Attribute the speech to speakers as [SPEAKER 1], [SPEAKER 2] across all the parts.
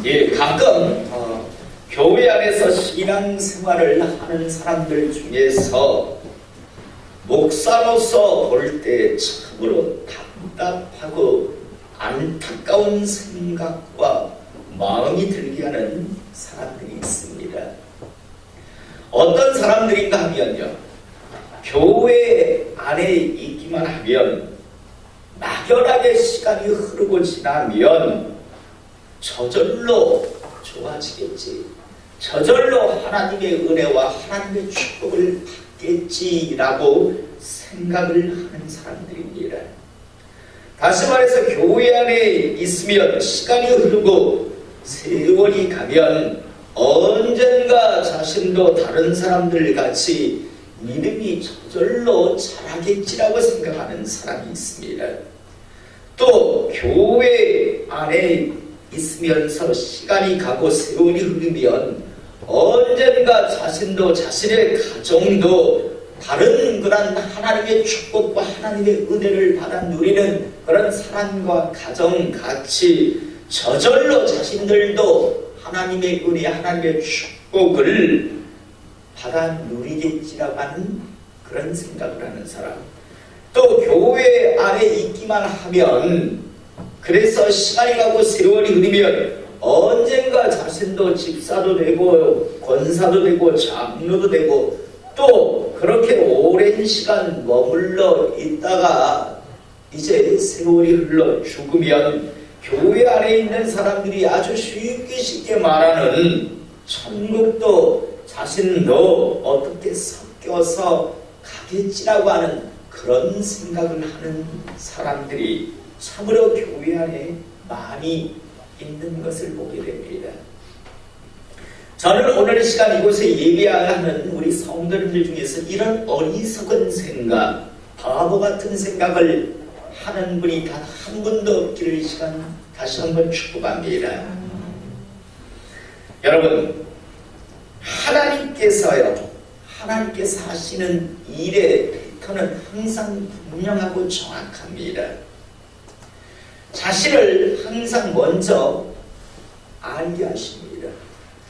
[SPEAKER 1] 예, 가끔 교회 안에서 신앙생활을 하는 사람들 중에서 목사로서 볼 때 참으로 답답하고 안타까운 생각과 마음이 들게 하는 사람들이 있습니다. 어떤 사람들인가 하면요, 교회 안에 있기만 하면 막연하게 시간이 흐르고 지나면 저절로 좋아지겠지, 저절로 하나님의 은혜와 하나님의 축복을 받겠지라고 생각을 하는 사람들입니다. 다시 말해서 교회 안에 있으면 시간이 흐르고 세월이 가면 언젠가 자신도 다른 사람들 같이 믿음이 저절로 자라겠지라고 생각하는 사람이 있습니다. 또 교회 안에 있으면서 시간이 가고 세월이 흐르면 언젠가 자신도 자신의 가정도 다른 그런 하나님의 축복과 하나님의 은혜를 받아 누리는 그런 사람과 가정 같이 저절로 자신들도 하나님의 은혜, 하나님의 축복을 받아 누리겠지라고 하는 그런 생각을 하는 사람. 또 교회 안에 있기만 하면, 그래서 시간이 가고 세월이 흐르면 언젠가 자신도 집사도 되고 권사도 되고 장로도 되고 또 그렇게 오랜 시간 머물러 있다가 이제 세월이 흘러 죽으면 교회 안에 있는 사람들이 아주 쉽게 말하는 천국도 자신도 어떻게 섞여서 가겠지라고 하는 그런 생각을 하는 사람들이 참으로 교회 안에 많이 있는 것을 보게 됩니다. 저는 오늘 이 시간 이곳에 예배하는 우리 성도님들 중에서 이런 어리석은 생각, 바보 같은 생각을 하는 분이 단 한 분도 없기를 이 시간 다시 한번 축복합니다. 여러분, 하나님께서 하시는 일의 패턴은 항상 분명하고 정확합니다. 자신을 항상 먼저 알게 하십니다.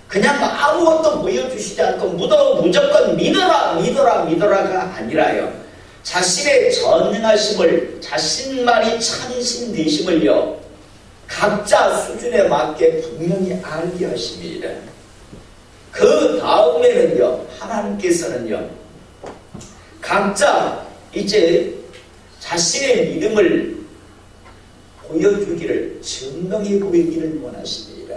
[SPEAKER 1] 그냥 아무것도 보여주시지 않고 무조건 믿어라가 아니라요, 자신의 전능하심을, 자신만이 참신 되심을요, 각자 수준에 맞게 분명히 알게 하십니다. 그 다음에는요, 하나님께서는요, 각자 이제 자신의 믿음을 보여주기를, 증명해 보이기를 원하십니다.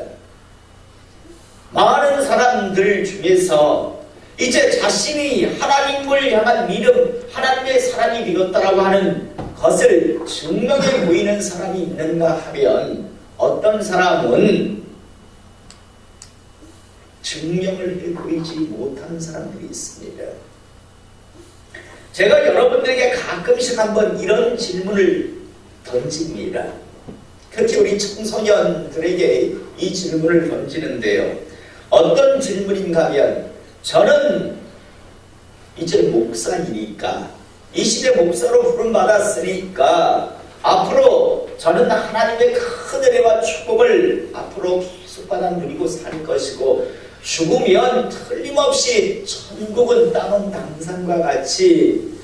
[SPEAKER 1] 많은 사람들 중에서 이제 자신이 하나님을 향한 믿음, 하나님의 사람이 되었다라고 하는 것을 증명해 보이는 사람이 있는가 하면, 어떤 사람은 증명을 해 보이지 못하는 사람들이 있습니다. 제가 여러분들에게 가끔씩 한번 이런 질문을 던집니다. 특히 우리 청소년들에게 이 질문을 던지는데요, 어떤 질문인가 하면, 저는 이제 목사이니까, 이 시대 목사로 부름받았으니까 앞으로 저는 하나님의 큰 은혜와 축복을 앞으로 계속 받아 누리고 살 것이고, 죽으면 틀림없이 천국은 땅은 당산과 같이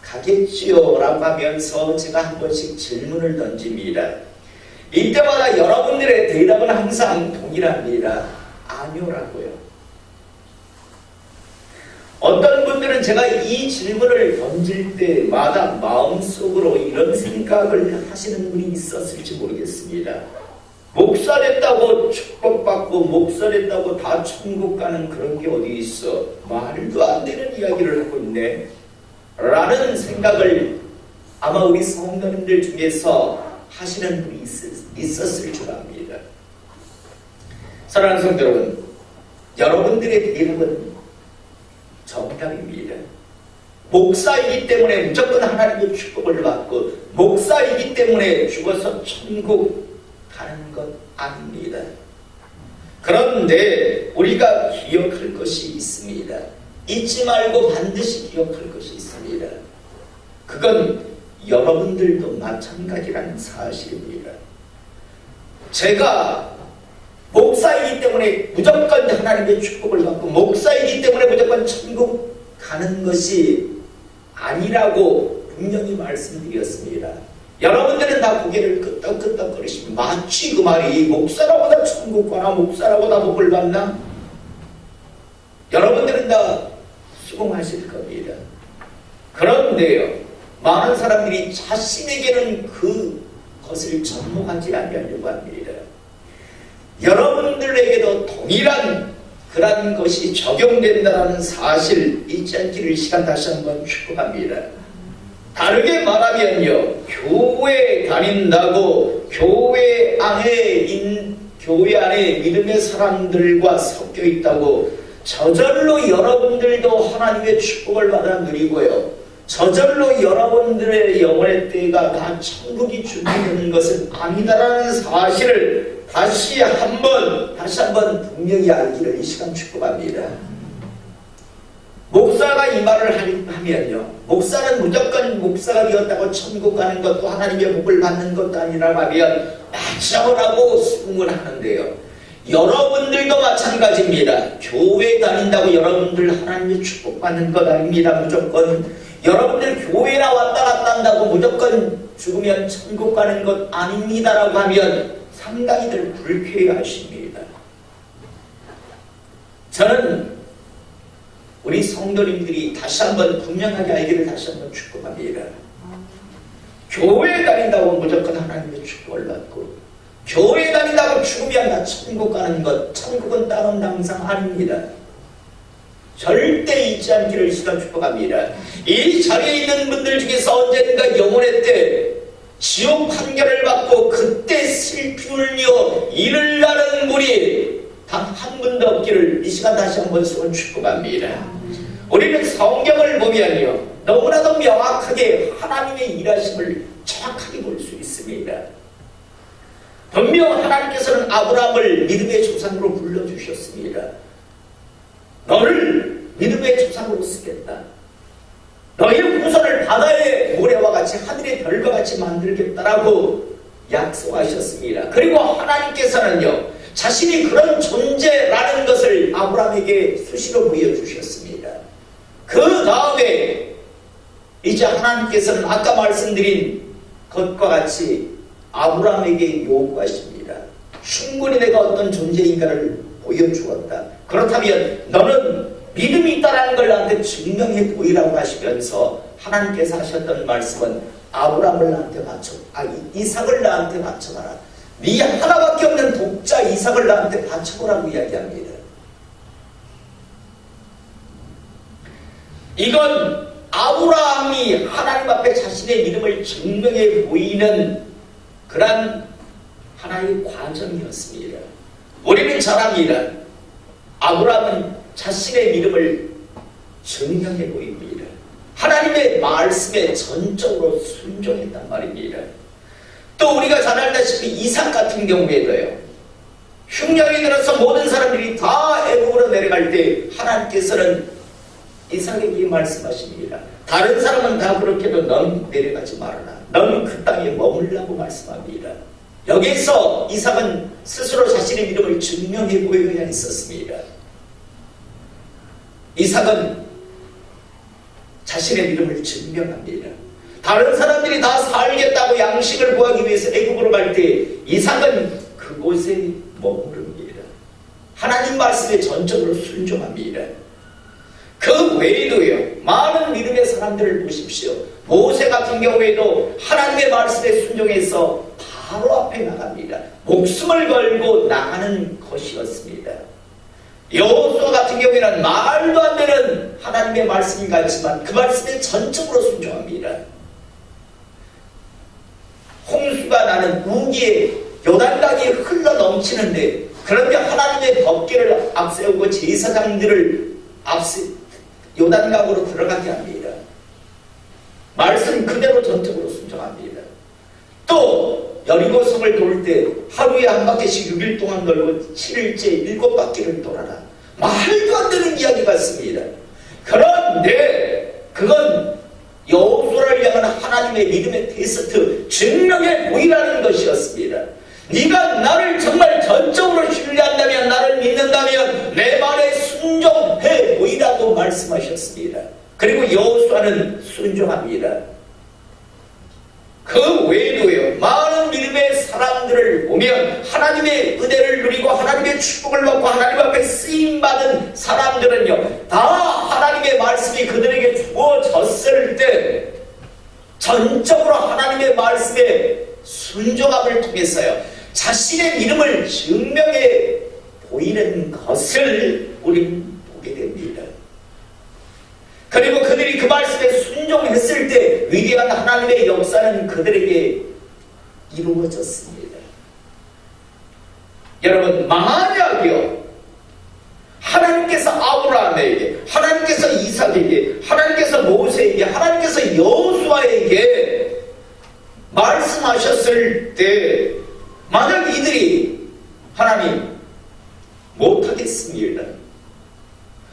[SPEAKER 1] 가겠지요 라고 하면서 제가 한 번씩 질문을 던집니다. 이때마다 여러분들의 대답은 항상 동일합니다. 아니요라고요. 어떤 분들은 제가 이 질문을 던질 때마다 마음속으로 이런 생각을 하시는 분이 있었을지 모르겠습니다. 목사 됐다고 축복받고 목사 됐다고 다 천국 가는 그런 게 어디 있어? 말도 안 되는 이야기를 하고 있네 라는 생각을 아마 우리 성도님들 중에서 하시는 분이 있었을 줄 압니다. 사랑하는 성도 여러분, 여러분들의 대답은 정답입니다. 목사이기 때문에 무조건 하나님의 축복을 받고, 목사이기 때문에 죽어서 천국 가는 것 아닙니다. 그런데 우리가 기억할 것이 있습니다. 잊지 말고 반드시 기억할 것이 있습니다. 그건 여러분들도 마찬가지라는 사실입니다. 제가 목사이기 때문에 무조건 하나님의 축복을 받고 목사이기 때문에 무조건 천국 가는 것이 아니라고 분명히 말씀드렸습니다. 여러분들은 다 고개를 끄덕끄덕거리시면 마치 그 말이 목사라고 다 천국 가나 목사라고 다 복을 받나? 여러분들은 다 수긍하실 겁니다. 그런데요, 많은 사람들이 자신에게는 그것을 접목하지 않으려고 합니다. 여러분들에게도 동일한 그런 것이 적용된다는 사실 잊지 않기를 시간 다시 한번 축복합니다. 다르게 말하면요, 교회 다닌다고 교회 안에 믿음의 사람들과 섞여 있다고 저절로 여러분들도 하나님의 축복을 받아 누리고요, 저절로 여러분들의 영혼의 때가 다 천국이 준비되는 것은 아니다라는 사실을 다시 한번 분명히 알기를 이 시간 축복합니다. 목사가 이 말을 하면요, 목사는 무조건 목사가 되었다고 천국 가는 것도 하나님의 복을 받는 것도 아니라고 하면 맞자고라고 수긍을 하는데요, 여러분들도 마찬가지입니다. 교회 다닌다고 여러분들 하나님의 축복받는 것 아닙니다. 무조건 여러분들 교회나 왔다 갔다 한다고 무조건 죽으면 천국 가는 것 아닙니다라고 하면 상당히들 불쾌해하십니다. 저는 우리 성도님들이 다시 한번 분명하게 알기를 다시 한번 축복합니다. 교회 다닌다고 무조건 하나님의 축복을 받고 교회 다닌다고 죽으면 다 천국 가는 것, 천국은 다른 당상 아닙니다. 절대 잊지 않기를 시간 축복합니다. 이 자리에 있는 분들 중에서 언젠가 영혼의 때 지옥 판결을 받고 그때 슬피 울며 이를 나는 분이 단 한 분도 없기를 이 시간 다시 한번 소원 축복합니다. 우리는 성경을 보면요, 너무나도 명확하게 하나님의 일하심을 정확하게 볼 수 있습니다. 분명 하나님께서는 아브라함을 믿음의 조상으로 불러주셨습니다. 너를 믿음의 조상으로 쓰겠다. 너의 후손을 바다의 모래와 같이 하늘의 별과 같이 만들겠다라고 약속하셨습니다. 그리고 하나님께서는요, 자신이 그런 존재라는 것을 아브라함에게 수시로 보여주셨습니다. 그 다음에 이제 하나님께서는 아까 말씀드린 것과 같이 아브라함에게 요구하십니다. 충분히 내가 어떤 존재인가를 보여주었다. 그렇다면 너는 믿음이 있다는 걸 나한테 증명해 보이라고 하시면서 하나님께서 하셨던 말씀은 아브라함을 나한테 이삭을 나한테 바쳐봐라. 네 하나밖에 없는 독자 이삭을 나한테 바쳐보라고 이야기합니다. 이건 아브라함이 하나님 앞에 자신의 믿음을 증명해 보이는 그런 하나의 과정이었습니다. 우리는 잘 압니다. 아브라함은 자신의 믿음을 증명해 보입니다. 하나님의 말씀에 전적으로 순종했단 말입니다. 또 우리가 잘 알다시피 이삭 같은 경우에도요, 흉년이 들어서 모든 사람들이 다 애굽으로 내려갈 때 하나님께서는 이삭에게 말씀하십니다. 다른 사람은 다 그렇게도 넌 내려가지 말아라. 넌 그 땅에 머물라고 말씀합니다. 여기서 이삭은 스스로 자신의 믿음을 증명해 보여야 했었습니다. 이삭은 자신의 믿음을 증명합니다. 다른 사람들이 다 살겠다고 양식을 구하기 위해서 애굽으로 갈 때 이삭은 그곳에 머무릅니다. 하나님 말씀에 전적으로 순종합니다. 그 외에도요, 많은 믿음의 사람들을 보십시오. 모세 같은 경우에도 하나님의 말씀에 순종해서 바로 앞에 나갑니다. 목숨을 걸고 나가는 것이었습니다. 여호수아 같은 경우에는 말도 안 되는 하나님의 말씀이 같지만 그 말씀에 전적으로 순종합니다. 홍수가 나는 우기에 요단강이 흘러 넘치는데, 그런데 하나님의 법궤를 앞세우고 제사장들을 요단강으로 들어가게 합니다. 말씀 그대로 전적으로 순종합니다. 또 여리고성을 돌 때 하루에 한 바퀴씩 6일 동안 돌고 7일째 7바퀴를 돌아라. 말도 안 되는 이야기 같습니다. 그런데 그건 여호수아를 향한 하나님의 믿음의 테스트, 증명해 보이라는 것이었습니다. 네가 나를 정말 전적으로 신뢰하는 명령하셨습니다. 그리고 여호수아는 순종합니다. 그 외에도요, 많은 믿음의 사람들을 보면 하나님의 은혜를 누리고 하나님의 축복을 받고 하나님 앞에 쓰임받은 사람들은요, 다 하나님의 말씀이 그들에게 주어졌을 때 전적으로 하나님의 말씀에 순종함을 통해서요, 자신의 믿음을 증명해 보이는 것을 우리는 보게 됩니다. 그리고 그들이 그 말씀에 순종했을 때 위대한 하나님의 역사는 그들에게 이루어졌습니다. 여러분, 만약요, 하나님께서 아브라함에게, 하나님께서 이삭에게, 하나님께서 모세에게, 하나님께서 여호수아에게 말씀하셨을 때 만약 이들이 하나님 못하겠습니다,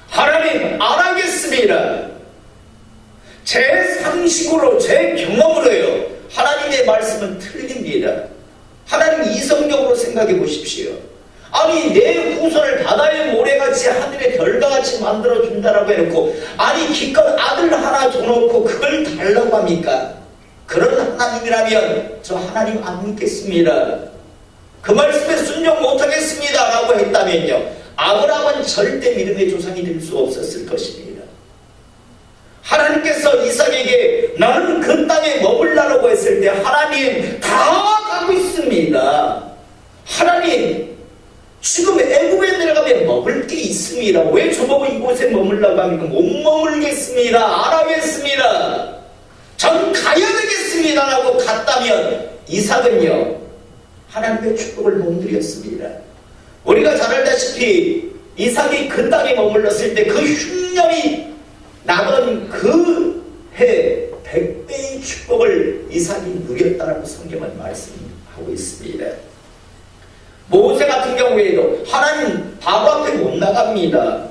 [SPEAKER 1] 하나님 안 하겠습니다, 제 상식으로 제 경험으로요, 하나님의 말씀은 틀립니다. 하나님 이성적으로 생각해 보십시오. 아니, 내 후손을 바다의 모래같이 하늘의 별과같이 만들어준다라고 해놓고, 아니 기껏 아들 하나 줘놓고 그걸 달라고 합니까? 그런 하나님이라면 저 하나님 안 믿겠습니다, 그 말씀에 순종 못하겠습니다 라고 했다면요, 아브라함은 절대 믿음의 조상이 될 수 없었을 것입니다. 하나님께서 이삭에게 나는 그 땅에 머물라고 했을 때 하나님 다 갖고 있습니다, 하나님 지금 애굽에 내려가면 먹을 게 있습니다, 왜 저보고 이곳에 머물라고 합니까? 못 머물겠습니다, 안 하겠습니다, 전 가야 되겠습니다 라고 갔다면 이삭은요, 하나님의 축복을 못 누렸습니다. 우리가 잘 알다시피 이삭이 그 땅에 머물렀을 때 그 흉년이 나던 그 해 100배의 축복을 이삭이 누렸다라고 성경은 말씀하고 있습니다. 모세 같은 경우에도 하나님 바로 앞에 못 나갑니다,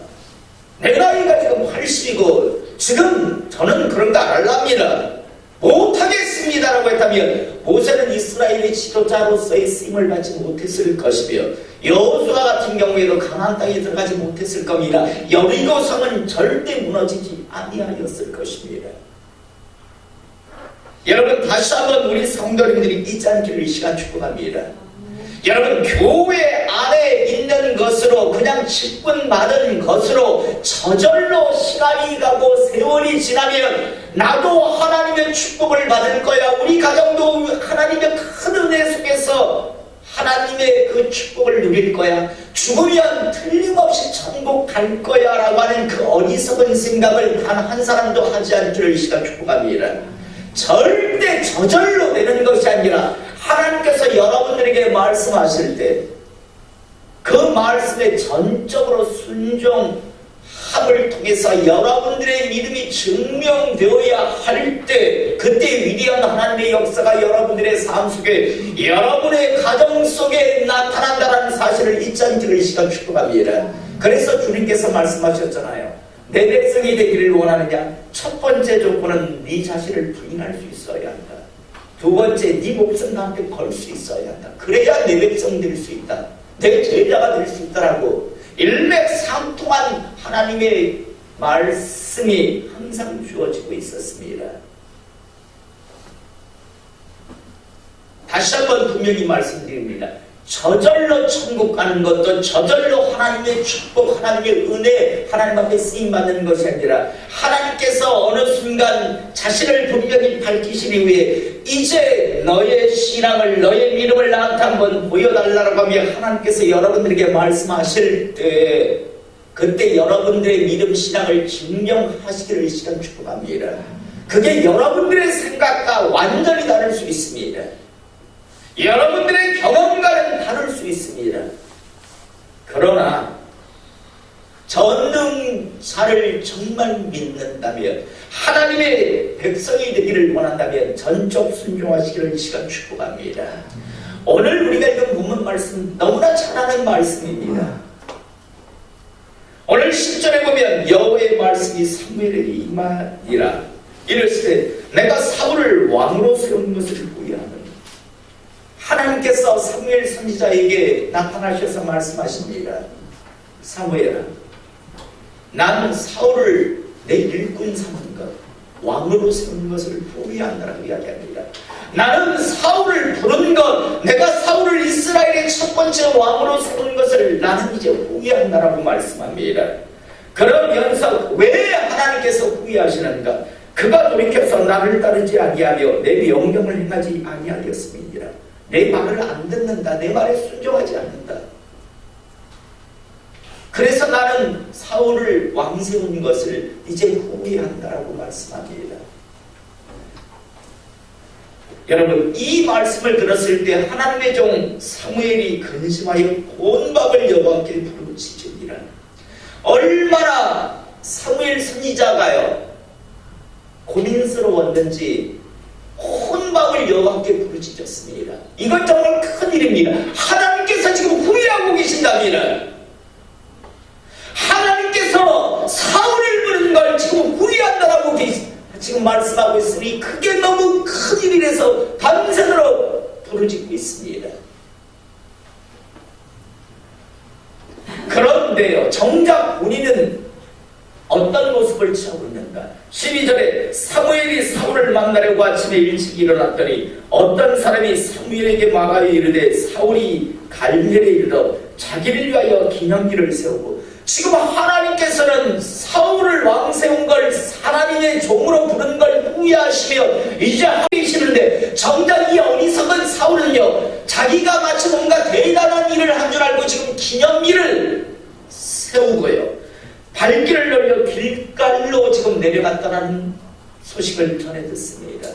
[SPEAKER 1] 내 나이가 지금 80이고 지금 저는 그런 거 안 할랍니다, 못하겠습니다라고 했다면 모세는 이스라엘의 지도자로서의 쓰임을 받지 못했을 것이며 여호수아 같은 경우에도 가나안 땅에 들어가지 못했을 겁니다. 여리고 성은 절대 무너지지 아니하였을 것입니다. 여러분, 다시 한번 우리 성도님들이 잊지 않기를 이 시간 축복합니다. 여러분, 교회 안에 있는 것으로 그냥 직분 받은 것으로 저절로 시간이 가고 세월이 지나면 나도 하나님의 축복을 받을 거야, 우리 가정도 하나님의 큰 은혜 속에서 하나님의 그 축복을 누릴 거야, 죽으면 틀림없이 천국 갈 거야 라고 하는 그 어리석은 생각을 단 한 사람도 하지 않기를 이 시간 축복합니다. 절대 저절로 되는 것이 아니라 하나님께서 여러분들에게 말씀하실 때 그 말씀에 전적으로 순종함을 통해서 여러분들의 믿음이 증명되어야 할 때, 그때 위대한 하나님의 역사가 여러분들의 삶 속에, 여러분의 가정 속에 나타난다는 사실을 잊지 않기를 이 시간 축복합니다. 그래서 주님께서 말씀하셨잖아요. 내 백성이 되기를 원하느냐? 첫 번째 조건은 네 자신을 부인할 수 있어야 한다. 두 번째, 네 목숨 나한테 걸 수 있어야 한다. 그래야 내 백성 될 수 있다, 내 제자가 될 수 있다라고 일맥상통한 하나님의 말씀이 항상 주어지고 있었습니다. 다시 한번 분명히 말씀드립니다. 저절로 천국 가는 것도 저절로 하나님의 축복, 하나님의 은혜, 하나님 앞에 쓰임받는 것이 아니라 하나님께서 어느 순간 자신을 분명히 밝히신 이후에 이제 너의 신앙을, 너의 믿음을 나한테 한번 보여달라고 하며 하나님께서 여러분들에게 말씀하실 때 그때 여러분들의 믿음 신앙을 증명하시기를 이 시간 축복합니다. 그게 여러분들의 생각과 완전히 다를 수 있습니다. 여러분들의 경험과는 다를 수 있습니다. 그러나 전능자를 정말 믿는다면, 하나님의 백성이 되기를 원한다면 전적 순종하시기를 이 시간 축복합니다. 오늘 우리가 읽은 본문 말씀 너무나 잘 아는 말씀입니다. 오늘 10절에 보면 여호와의 말씀이 사무엘에게 임하니라. 이르시되 내가 사울을 왕으로 세운 것을 보이하노니. 하나님께서 사무엘 선지자에게 나타나셔서 말씀하십니다. 사무엘아, 나는 사울을 내 일꾼 삼은 것, 왕으로 세운 것을 후회한다라고 이야기합니다. 나는 사울을 부른 것, 내가 사울을 이스라엘의 첫 번째 왕으로 세운 것을 나는 이제 후회한다라고 말씀합니다. 그러면서 왜 하나님께서 후회하시는가? 그가 돌이켜서 나를 따르지 아니하며 내 명령을 행하지 아니하였음이니라. 내 말을 안 듣는다. 내 말에 순종하지 않는다. 그래서 나는 사울을 왕 세운 것을 이제 후회한다라고 말씀합니다. 여러분, 이 말씀을 들었을 때 하나님의 종 사무엘이 근심하여 본밥을 여호와께 부르짖으니라. 얼마나 사무엘 선지자가요 고민스러웠는지 혼밥을 여호와께 부르짖었습니다. 이건 정말 큰 일입니다. 하나님께서 지금 후회하고 계신답니다. 하나님께서 사울을 부른 걸 지금 후회한다라고 지금 말씀하고 있으니 그게 너무 큰 일이라서 밤새도록 부르짖고 있습니다. 그런데요, 정작 본인은 어떤 모습을 취하고 있는가? 12절에 사무엘이 사울을 만나려고 아침에 일찍 일어났더니 어떤 사람이 사무엘에게 막아여 이르되 사울이 갈멜에 이르러 자기를 위하여 기념기를 세우고, 지금 하나님께서는 사울을 왕 세운 걸 하나님의 종으로 부른 걸 후회하시며 이제 하고 계시는데, 정작 이 어리석은 사울은요 자기가 마치 뭔가 대단한 일을 한 줄 알고 지금 기념기를 세우고요 발길을 돌려 길갈로 지금 내려갔다는 소식을 전해 듣습니다.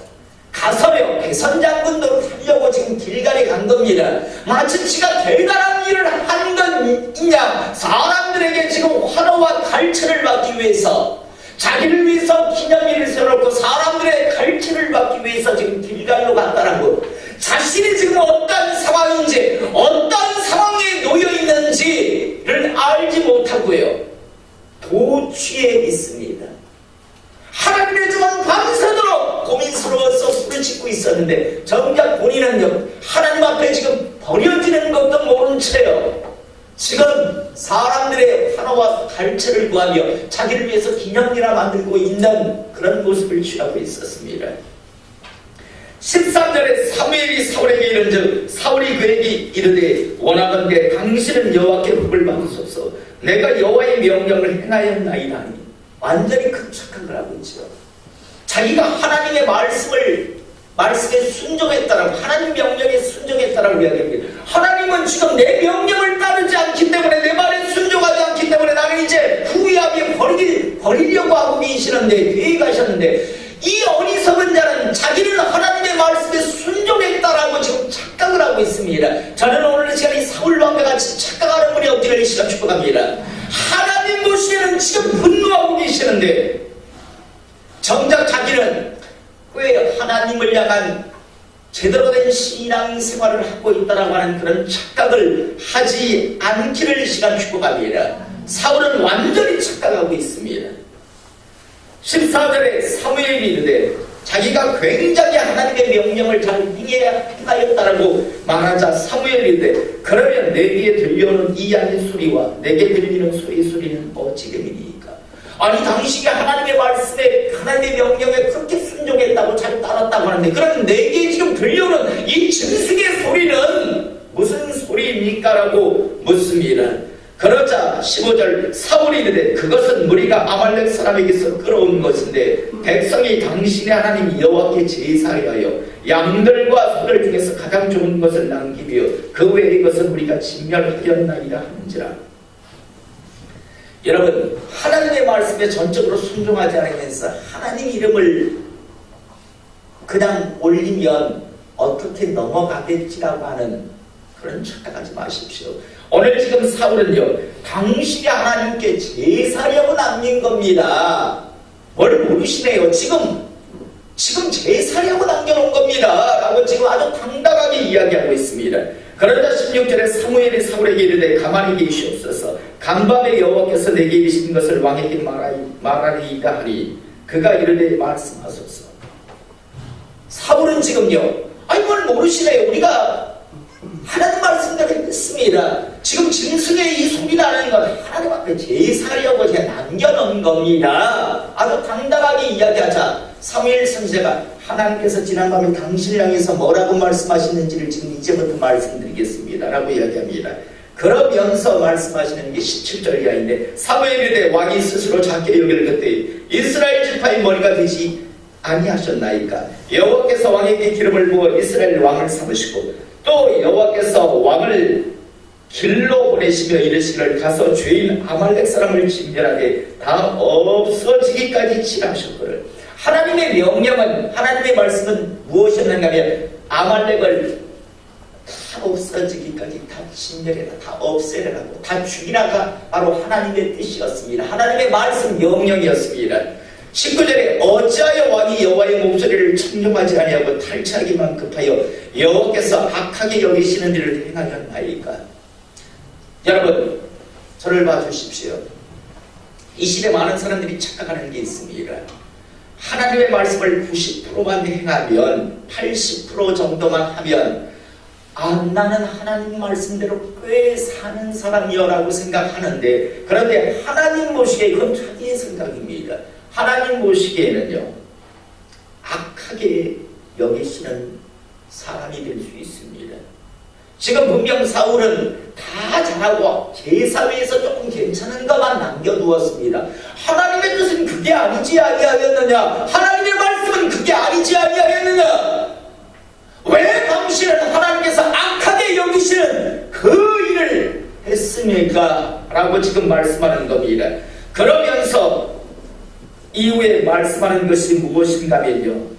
[SPEAKER 1] 가서요 개선장군도 타려고 지금 길갈에 간 겁니다. 마치 지가 대단한 일을 한 것이냐, 사람들에게 지금 환호와 갈채를 받기 위해서, 자기를 위해서 기념일을 세워놓고 사람들의 갈채를 받기 위해서 지금 길갈로 갔다라고, 자신이 지금 어떤 상황인지 어떤 상황에 놓여 있는지를 알지 못하고요 도취해 있습니다. 하나님의 종은 밤새도록 고민스러워서 부르짖고 있었는데 정작 본인은요 하나님 앞에 지금 버려지는 것도 모른 채요 지금 사람들의 환호와 갈채를 구하며 자기를 위해서 기념이나 만들고 있는 그런 모습을 취하고 있었습니다. 13절에 사무엘이 사울에게 이른즉 사울이 그에게 이르되 원하건대 당신은 여호와께 복을 받으소서. 내가 여호와의 명령을 행하였나이다 하니, 완전히 큰 착각을 하고 있죠. 자기가 하나님의 말씀에 순종했다라고, 하나님 명령에 순종했다라고 이야기합니다. 하나님은 지금 내 명령을 따르지 않기 때문에, 내 말에 순종하지 않기 때문에 나는 이제 후회하게 버리려고 하고 계시는데, 계획하셨는데, 이 어리석은 자는 자기는 하나님의 말씀에 순종했다라고 지금 착각을 하고 있습니다. 저는 오늘 이 시간에 사울왕과 같이 착각하는 분이 없기를 이 시간 축복합니다. 하나님 보시에는 지금 분노하고 계시는데 정작 자기는 왜 하나님을 향한 제대로 된 신앙 생활을 하고 있다라고 하는 그런 착각을 하지 않기를 이 시간 축복합니다. 사울은 완전히 착각하고 있습니다. 14절에 사무엘이 이르되 자기가 굉장히 하나님의 명령을 잘 행하였다라고 말하자 사무엘이 이르되 그러면 내게 들려오는 이 양의 소리와 내게 들리는 소리의 소리는 어찌됨이니까? 아니 당신이 하나님의 말씀에, 하나님의 명령에 그렇게 순종했다고 잘 따랐다고 하는데, 그럼 내게 지금 들려오는 이 짐승의 소리는 무슨 소리입니까? 라고 묻습니다. 그러자 15절 사울이 이르되 그것은 무리가 아말렉 사람에게서 끌어온 것인데 백성이 당신의 하나님 여호와께 제사하여 양들과 소들 중에서 가장 좋은 것을 남기며 그 외의 것은 우리가 진멸하였나이다 하는지라. 여러분, 하나님의 말씀에 전적으로 순종하지 않으면서 하나님 이름을 그냥 올리면 어떻게 넘어가겠지라고 하는 그런 착각하지 마십시오. 오늘 지금 사울은요 당신이 하나님께 제사려고 남긴 겁니다. 뭘 모르시네요. 지금 제사려고 남겨놓은 겁니다 라고 지금 아주 당당하게 이야기하고 있습니다. 그러자 16절에 사무엘이 사울에게 이르되 가만히 계시옵소서. 간밤에 여호와께서 내게 이르신 것을 왕에게 말하리이다 하리. 그가 이르되 말씀하소서. 사울은 지금요 아니 뭘 모르시네요. 우리가 하나님 말씀대로 했습니다. 지금 짐승의 이 소리 나는 건 하나님 앞에 제사려고 제가 남겨놓은 겁니다. 아주 당당하게 이야기하자 사무엘 선지자가 하나님께서 지난밤에 당신을 향해서 뭐라고 말씀하시는지를 지금 이제부터 말씀드리겠습니다 라고 이야기합니다. 그러면서 말씀하시는 게 17절 이하인데, 사무엘이 이르되 왕이 스스로 작게 여길 그때 이스라엘 지파의 머리가 되지 아니하셨나이까. 여호와께서 왕에게 기름을 부어 이스라엘 왕을 삼으시고 또 여호와께서 왕을 길로 보내시며 이르시기를 가서 죄인 아말렉 사람을 진멸하되 다 없어지기까지 칠하셨거늘. 하나님의 명령은, 하나님의 말씀은 무엇이었는가 하면 아말렉을 다 없어지기까지 다 진멸해라, 다 없애라고, 다 죽이라가 바로 하나님의 뜻이었습니다. 하나님의 말씀 명령이었습니다. 19절에 어찌하여 왕이 여호와의 목소리를 청종하지 아니하고 탈취하기만 급하여 여호와께서 악하게 여기시는 일을 행하였나이까. 여러분, 저를 봐주십시오. 이 시대 많은 사람들이 착각하는 게 있습니다. 하나님의 말씀을 90%만 행하면, 80% 정도만 하면 나는 하나님 말씀대로 꽤 사는 사람이여라고 생각하는데, 그런데 하나님 보시기에 그건 자기의 생각입니다. 하나님 보시기에는요, 악하게 여기시는 사람이 될 수 있습니다. 지금 분명 사울은 다 잘하고 제사위에서 조금 괜찮은 것만 남겨두었습니다. 하나님의 뜻은 그게 아니지 아니하였느냐? 하나님의 말씀은 그게 아니지 아니하였느냐? 왜 당신은 하나님께서 악하게 여기시는 그 일을 했습니까? 라고 지금 말씀하는 겁니다. 그러면서 이후에 말씀하는 것이 무엇인가 하면요,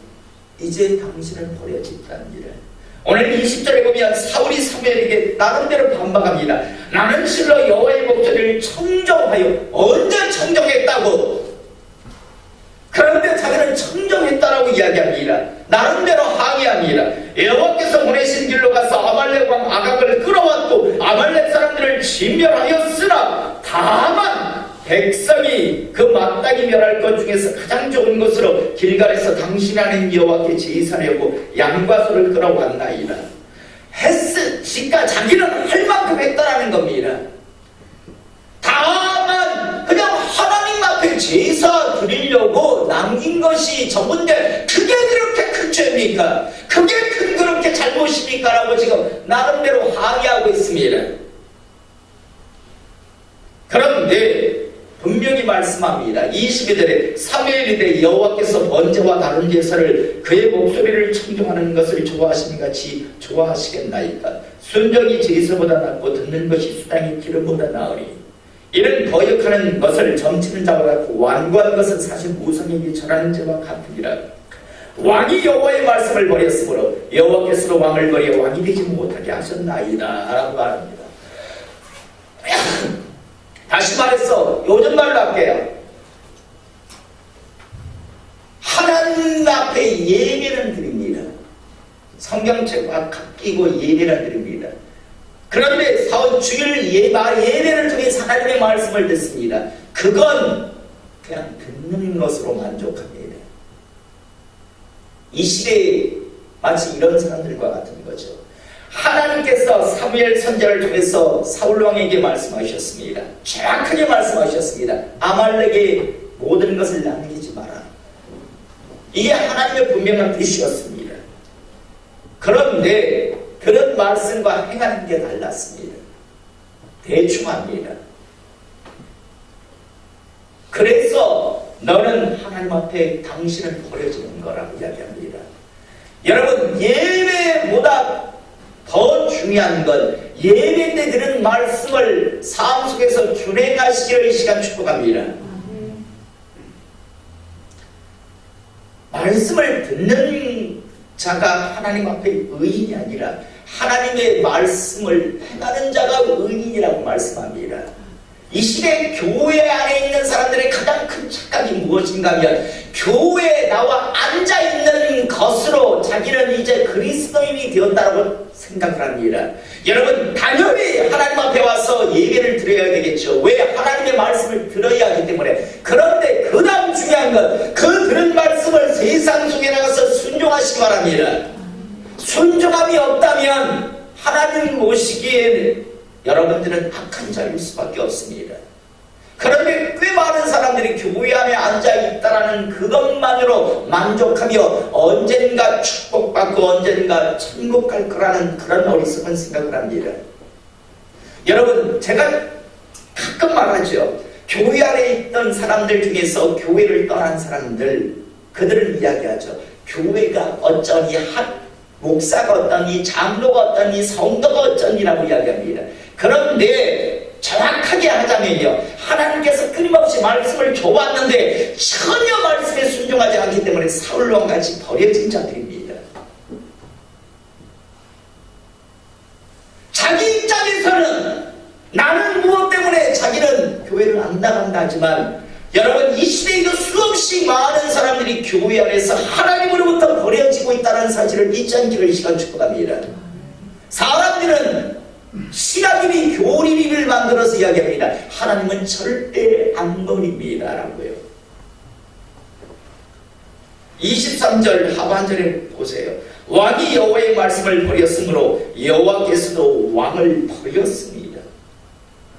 [SPEAKER 1] 이제 당신은 버려졌답니다. 오늘 20절에 보면 사울이 사무엘에게 나름대로 반박합니다. 나는 실로 여호와의 목소리를 청정하여. 언제 청정했다고? 그런데 자기는 청정했다라고 이야기합니다. 나름대로 항의합니다. 여호와께서 보내신 길로 가서 아말렉 왕 아각을 끌어왔고 아말렉 사람들을 진멸하였으나 다만 백성이 그 마땅히 멸할 것 중에서 가장 좋은 것으로 길갈에서 당신 하나님 여호와께 제사하려고 양과 소를 끌어왔나이다. 그러니까 자기는 할 만큼 했다라는 겁니다. 다만 그냥 하나님 앞에 제사 드리려고 남긴 것이 전부인데 그게 그렇게 큰 죄입니까? 그게 큰 그렇게 잘못입니까? 라고 지금 나름대로 항의하고 있습니다. 그런데 분명히 말씀합니다. 22절에 사무엘이 되 여호와께서 번제와 다른 제사를 그의 목소리를 청종하는 것을 좋아하시는 같이 좋아하시겠나이까. 순종이 제사보다 낫고 듣는 것이 수당이 기름보다 나으니 이는 거역하는 것을 점치는 자와 같고 완고한 것은 사실 무성에게 절하는 자와 같으니라. 왕이 여호와의 말씀을 버렸으므로 여호와께서 왕을 버려 왕이 되지 못하게 하셨나이다 라고 말합니다. 다시 말해서 요즘 말로 할게요. 하나님 앞에 예배는 드립니다. 성경책과 깎이고 예배는 드립니다. 그런데 사원 주일 예배를 통해 하나님의 말씀을 듣습니다. 그건 그냥 듣는 것으로 만족합니다. 이 시대에 마치 이런 사람들과 같은 거죠. 하나님께서 사무엘 선지자를 통해서 사울 왕에게 말씀하셨습니다. 정확하게 말씀하셨습니다. 아말렉의 모든 것을 남기지 마라. 이게 하나님의 분명한 뜻이었습니다. 그런데 그런 말씀과 행하는 게 달랐습니다. 대충 합니다. 그래서 너는 하나님 앞에 당신은 버려지는 거라고 이야기합니다. 여러분, 예배보다 더 중요한 건 예배 때 들은 말씀을 삶 속에서 준행하시기를 이 시간 축복합니다. 말씀을 듣는 자가 하나님 앞에 의인이 아니라 하나님의 말씀을 행하는 자가 의인이라고 말씀합니다. 이 시대 교회 안에 있는 사람들의 가장 큰 착각이 무엇인가 하면 교회에 나와 앉아있는 것으로 자기는 이제 그리스도인이 되었다고 생각을 합니다. 여러분, 당연히 하나님 앞에 와서 예배를 드려야 되겠죠. 왜? 하나님의 말씀을 들어야 하기 때문에. 그런데 그 다음 중요한 건 그 들은 말씀을 세상 속에 나가서 순종하시기 바랍니다. 순종함이 없다면 하나님 모시기에 여러분들은 악한 자일 수밖에 없습니다. 그런데 꽤 많은 사람들이 교회 안에 앉아있다라는 그것만으로 만족하며 언젠가 축복받고 언젠가 천국 갈 거라는 그런 어리석은 생각을 합니다. 여러분, 제가 가끔 말하죠. 교회 안에 있던 사람들 중에서 교회를 떠난 사람들, 그들은 이야기하죠. 교회가 어쩌니, 목사가 어떠니, 장로가 어떠니, 성도가 어쩌니라고 이야기합니다. 그런데 정확하게 하자면요, 하나님께서 끊임없이 말씀을 줘왔는데 전혀 말씀에 순종하지 않기 때문에 사울과 같이 버려진 자들입니다. 자기 입장에서는 나는 무엇 때문에 자기는 교회를 안 나간다 하지만, 여러분, 이 시대에도 수없이 많은 사람들이 교회 안에서 하나님으로부터 버려지고 있다는 사실을 잊지 않기를 이 시간 축복합니다. 사람들은 신학인이 교리를 만들어서 이야기합니다. 하나님은 절대 안 버립니다 라고요. 23절 하반절에 보세요. 왕이 여호와의 말씀을 버렸으므로 여호와께서도 왕을 버렸습니다.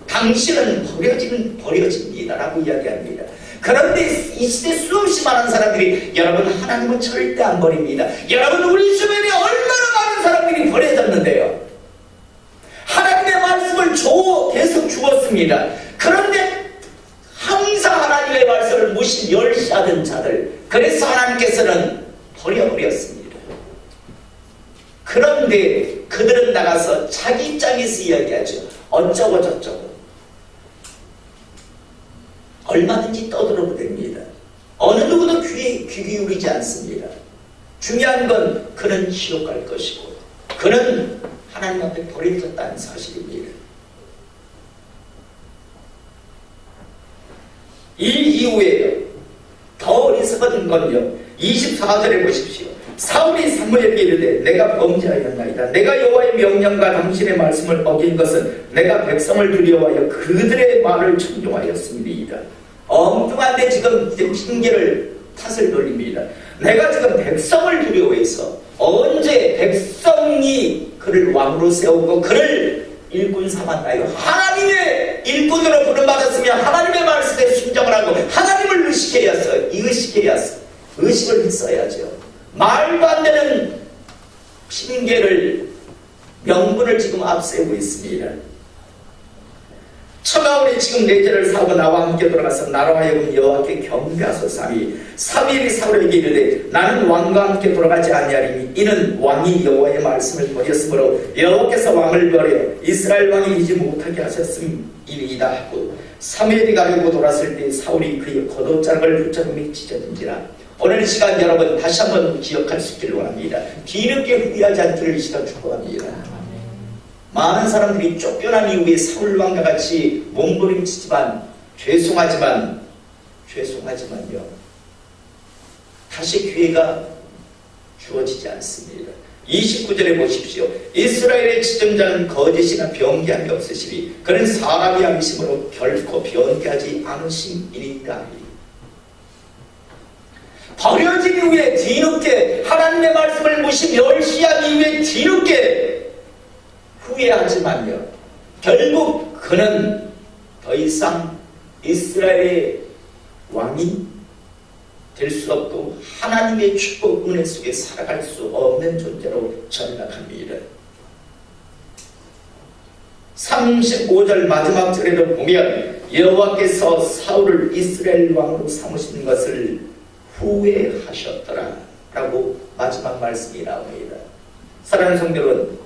[SPEAKER 1] 당신은 버려집니다 라고 이야기합니다. 그런데 이 시대 수없이 많은 사람들이, 여러분, 하나님은 절대 안 버립니다. 여러분, 우리 주변에 얼마나 많은 사람들이 버려졌는데요. 하나님의 말씀을 계속 주었습니다. 그런데 항상 하나님의 말씀을 무시 멸시하던 자들, 그래서 하나님께서는 버려버렸습니다. 그런데 그들은 나가서 자기 입장에서 이야기하죠. 어쩌고 저쩌고. 얼마든지 떠들어도 됩니다. 어느 누구도 귀 기울이지 않습니다. 중요한 건 그는 지옥 갈 것이고 그는 하나님 앞에 버려졌다는 사실입니다. 이 이후에 더 어리석은 건요, 24절에 보십시오. 사울이 사무엘에게 이르되 내가 범죄하였나이다. 내가 여호와의 명령과 당신의 말씀을 어긴 것은 내가 백성을 두려워하여 그들의 말을 청종하였습니다. 엉뚱한데 지금 핑계를 탓을 돌립니다. 내가 지금 백성을 두려워해서, 언제 백성이 그를 왕으로 세우고 그를 일꾼 삼았나요? 하나님의 일꾼으로 부름받았으면 하나님의 말씀에 순종을 하고 하나님을 의식을 했어야죠. 말도 안 되는 핑계를, 명분을 지금 앞세우고 있습니다. 처가오니 지금 내 죄를 사고 나와 함께 돌아가서 나로 하여금 여호와께 경배하소서 하니, 사무엘이 사울에게 이르되 나는 왕과 함께 돌아가지 아니하리니 이는 왕이 여호와의 말씀을 버렸으므로 여호와께서 왕을 버려 이스라엘 왕이 이지 못하게 하셨음이니이다 하고, 사무엘이 가려고 돌았을 때 사울이 그의 겉옷자락을 붙잡음에 찢어진지라. 오늘 이 시간 여러분 다시 한번 기억할 수 있기를 원합니다. 뒤늦게 후회하지 않기를 이 시간 축복합니다. 많은 사람들이 쫓겨난 이후에 사울왕과 같이 몸부림치지만 죄송하지만요, 다시 기회가 주어지지 않습니다. 29절에 보십시오. 이스라엘의 지정자는 거짓이나 변개함이 없으시리 그는 사람이 아니심으로 결코 변개하지 않으심이니까. 버려진 이후에 뒤늦게 하나님의 말씀을 무시 멸시한 이후에 뒤늦게 후회하지만요, 결국 그는 더 이상 이스라엘의 왕이 될 수 없고 하나님의 축복 은혜 속에 살아갈 수 없는 존재로 전락합니다. 35절 마지막 절에도 보면 여호와께서 사울을 이스라엘 왕으로 삼으신 것을 후회하셨더라 라고 마지막 말씀이 나옵니다. 사랑하는 성도 여러분,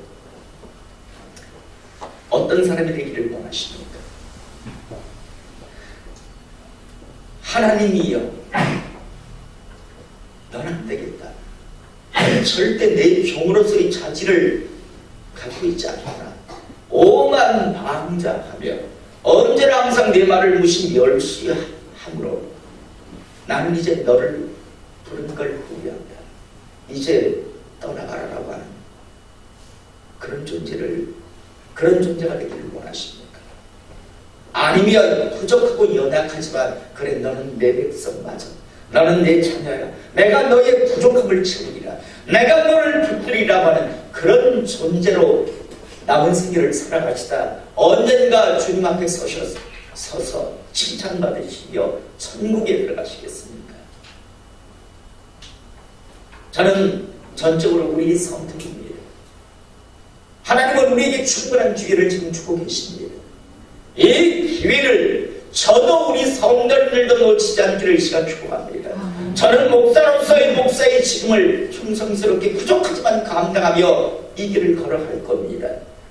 [SPEAKER 1] 어떤 사람이 되기를 원하십니까? 하나님이여, 너는 안 되겠다. 절대 내 종으로서의 자질을 가지고 있지 않구나. 오만 방자하며 언제나 항상 내 말을 무시 멸시함으로 나는 이제 너를 부른 걸 후회한다. 이제 떠나가라라고 하는 그런 존재가 되기를 원하십니까? 아니면 부족하고 연약하지만 그래, 너는 내 백성 맞아. 너는 내 자녀야. 내가 너의 부족함을 채우리라. 내가 너를 붙들리라고 하는 그런 존재로 남은 생애를 살아가시다 언젠가 주님 앞에 서서 칭찬받으시며 천국에 들어가시겠습니까? 저는 전적으로 우리의 선택입니다. 하나님은 우리에게 충분한 기회를 지금 주고 계십니다. 이 기회를 저도 우리 성도들도 놓치지 않기를 이 시간 축복합니다. 저는 목사로서의 목사의 직임을 충성스럽게 부족하지만 감당하며 이 길을 걸어갈 겁니다.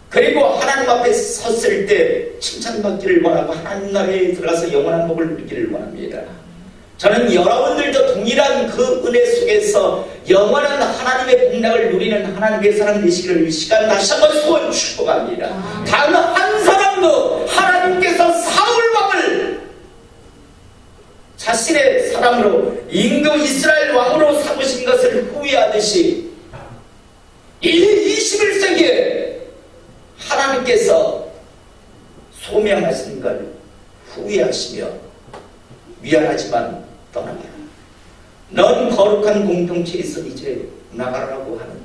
[SPEAKER 1] 그리고 하나님 앞에 섰을 때 칭찬받기를 원하고 하나님 나라에 들어가서 영원한 복을 누리기를 원합니다. 저는 여러분들도 동일한 그 은혜 속에서 영원한 하나님의 복락을 누리는 하나님의 사람 되시기를 이 시간 다시 한번 소원 축복합니다. 단 한 사람도 하나님께서 사울 왕을 자신의 사람으로 임금 이스라엘 왕으로 삼으신 것을 후회하듯이 이 21세기에 하나님께서 소명하신 걸 후회하시며 미안하지만 떠나가라. 넌 거룩한 공동체에서 이제 나가라고 하는,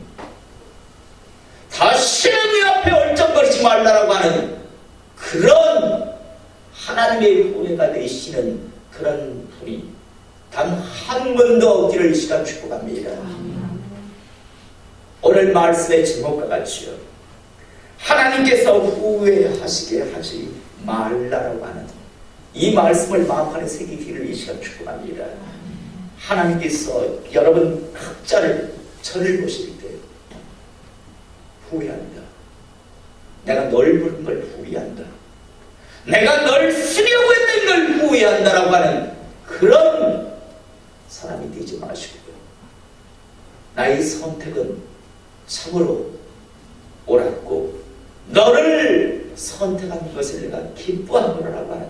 [SPEAKER 1] 다시는 네 앞에 얼쩡거리지 말라라고 하는 그런 하나님의 후회가 되시는 그런 분이 단 한 번도 없기를 이 시간 축복합니다. 오늘 말씀의 제목과 같이요, 하나님께서 후회하시게 하지 말라라고 하는 이 말씀을 마음판에 새기기를 이 시간 축복합니다. 하나님께서 여러분 각자를 저를 보실 때 후회한다. 내가 널 부른 걸 후회한다. 내가 널 쓰려고 했던 걸 후회한다라고 하는 그런 사람이 되지 마시고요. 나의 선택은 참으로 옳았고 너를 선택한 것을 내가 기뻐하노라라고 하는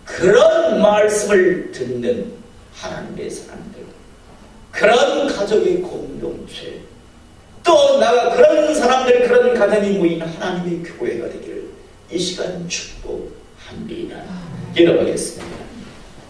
[SPEAKER 1] 그런 말씀을 듣는 하나님의 사람들, 그런 가족의 공동체, 또 나가 그런 사람들, 그런 가정이 모인 하나님의 교회가 되기를 이 시간 축복합니다. 기도하겠습니다.